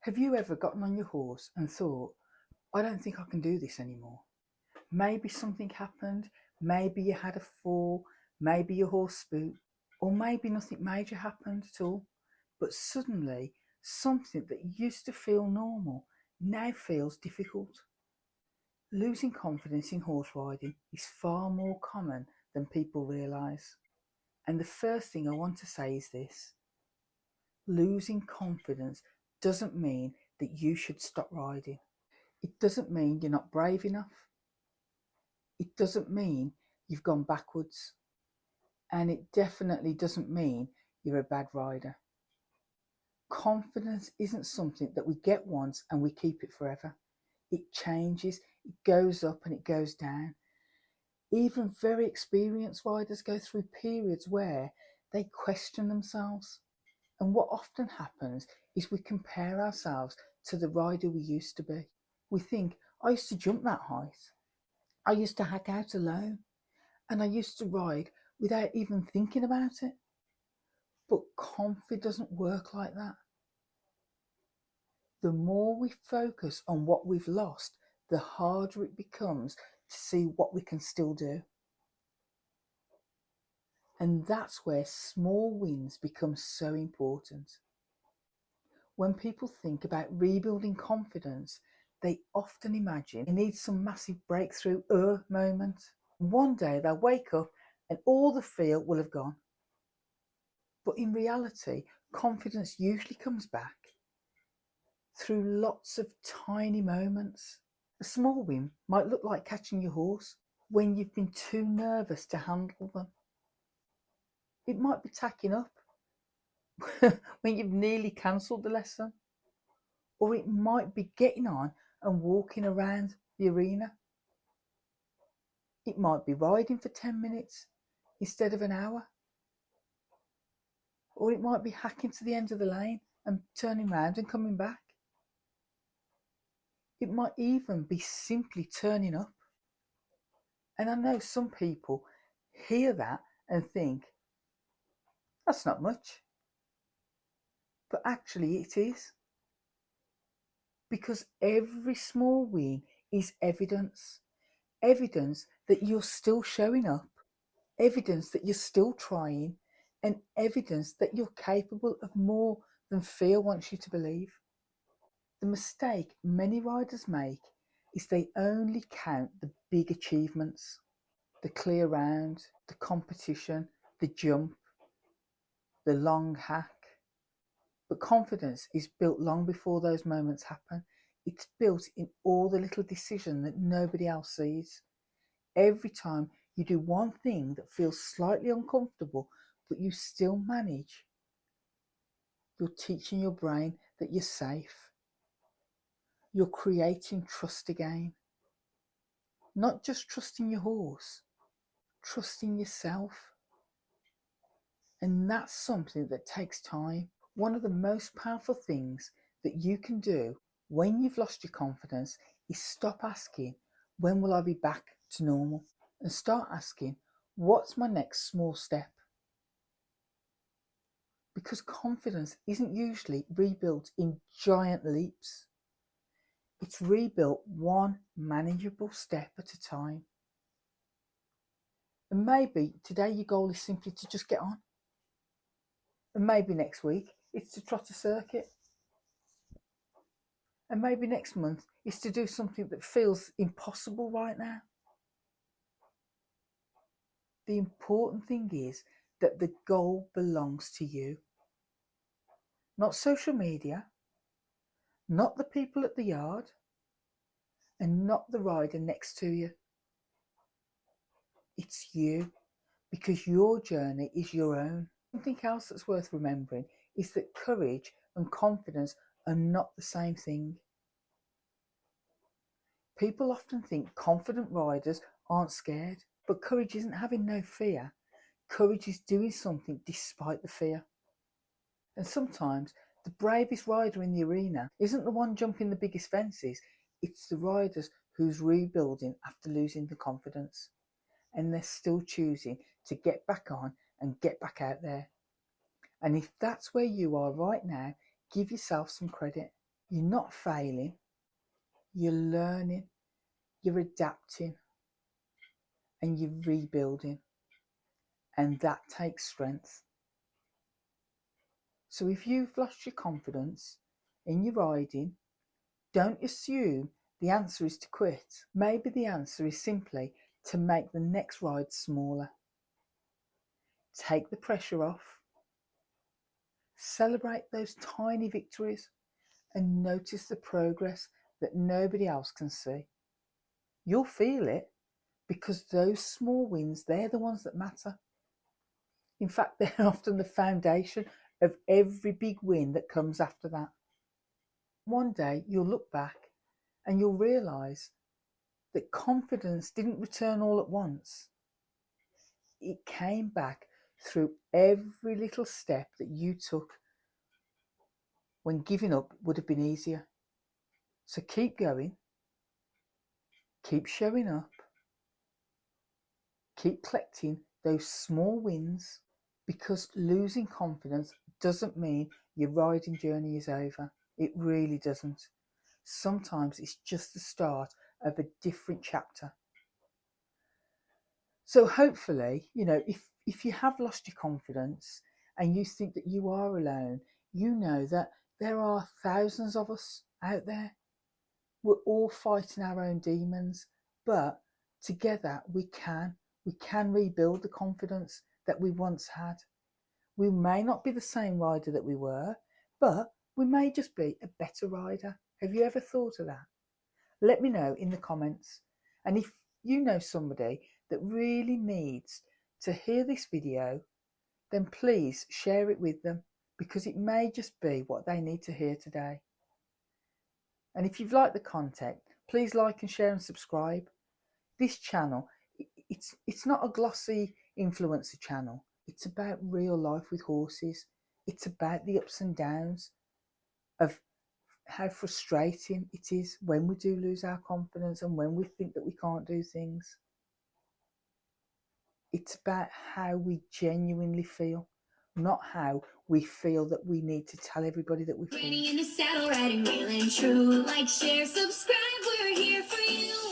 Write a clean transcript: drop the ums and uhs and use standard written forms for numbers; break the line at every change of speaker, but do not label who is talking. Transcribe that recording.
Have you ever gotten on your horse and thought, I don't think I can do this anymore? Maybe something happened, maybe you had a fall, maybe your horse spooked, or maybe nothing major happened at all, but suddenly something that used to feel normal now feels difficult. Losing confidence in horse riding is far more common than people realise. And the first thing I want to say is this: losing confidence doesn't mean that you should stop riding. It doesn't mean you're not brave enough. It doesn't mean you've gone backwards. And it definitely doesn't mean you're a bad rider. Confidence isn't something that we get once and we keep it forever. It changes, it goes up and it goes down. Even very experienced riders go through periods where they question themselves. And what often happens is we compare ourselves to the rider we used to be. We think, I used to jump that height. I used to hack out alone. And I used to ride without even thinking about it. But confidence doesn't work like that. The more we focus on what we've lost, the harder it becomes to see what we can still do. And that's where small wins become so important. When people think about rebuilding confidence, they often imagine they need some massive breakthrough moment. One day they'll wake up and all the fear will have gone. But in reality, confidence usually comes back through lots of tiny moments. A small win might look like catching your horse when you've been too nervous to handle them. It might be tacking up when you've nearly cancelled the lesson. Or it might be getting on and walking around the arena. It might be riding for 10 minutes instead of an hour. Or it might be hacking to the end of the lane and turning round and coming back. It might even be simply turning up. And I know some people hear that and think, that's not much. But actually it is. Because every small win is evidence. Evidence that you're still showing up. Evidence that you're still trying. And evidence that you're capable of more than fear wants you to believe. The mistake many riders make is they only count the big achievements. The clear round, the competition, the jump, the long hack. But confidence is built long before those moments happen. It's built in all the little decisions that nobody else sees. Every time you do one thing that feels slightly uncomfortable, but you still manage, you're teaching your brain that you're safe. You're creating trust again. Not just trusting your horse, trusting yourself. And that's something that takes time. One of the most powerful things that you can do when you've lost your confidence is stop asking, when will I be back to normal? And start asking, what's my next small step? Because confidence isn't usually rebuilt in giant leaps. It's rebuilt one manageable step at a time. And maybe today your goal is simply to just get on. And maybe next week it's to trot a circuit. And maybe next month is to do something that feels impossible right now. The important thing is that the goal belongs to you. Not social media, not the people at the yard, and not the rider next to you. It's you, because your journey is your own. Something else that's worth remembering is that courage and confidence are not the same thing. People often think confident riders aren't scared, but courage isn't having no fear. Courage is doing something despite the fear. And sometimes the bravest rider in the arena isn't the one jumping the biggest fences, it's the riders who's rebuilding after losing the confidence. And they're still choosing to get back on and get back out there. And if that's where you are right now, give yourself some credit. You're not failing, you're learning, you're adapting, and you're rebuilding. And that takes strength. So if you've lost your confidence in your riding, don't assume the answer is to quit. Maybe the answer is simply to make the next ride smaller. Take the pressure off. Celebrate those tiny victories and notice the progress that nobody else can see. You'll feel it because those small wins, they're the ones that matter. In fact, they're often the foundation of every big win that comes after that. One day you'll look back and you'll realise that confidence didn't return all at once. It came back through every little step that you took when giving up would have been easier. So keep going, keep showing up, keep collecting those small wins, because losing confidence doesn't mean your riding journey is over. It really doesn't. Sometimes it's just the start of a different chapter. So hopefully, if you have lost your confidence and you think that you are alone, you know that there are thousands of us out there. We're all fighting our own demons, but together we can rebuild the confidence that we once had. We may not be the same rider that we were, but we may just be a better rider. Have you ever thought of that? Let me know in the comments. And if you know somebody that really needs to hear this video, then please share it with them, because it may just be what they need to hear today. And if you've liked the content, please like and share and subscribe. This channel, it's not a glossy influencer channel. It's about real life with horses. It's about the ups and downs of how frustrating it is when we do lose our confidence and when we think that we can't do things. It's about how we genuinely feel, not how we feel that we need to tell everybody that we feel.
Ready in the saddle, riding real and true. Like, share, subscribe, we're here for you.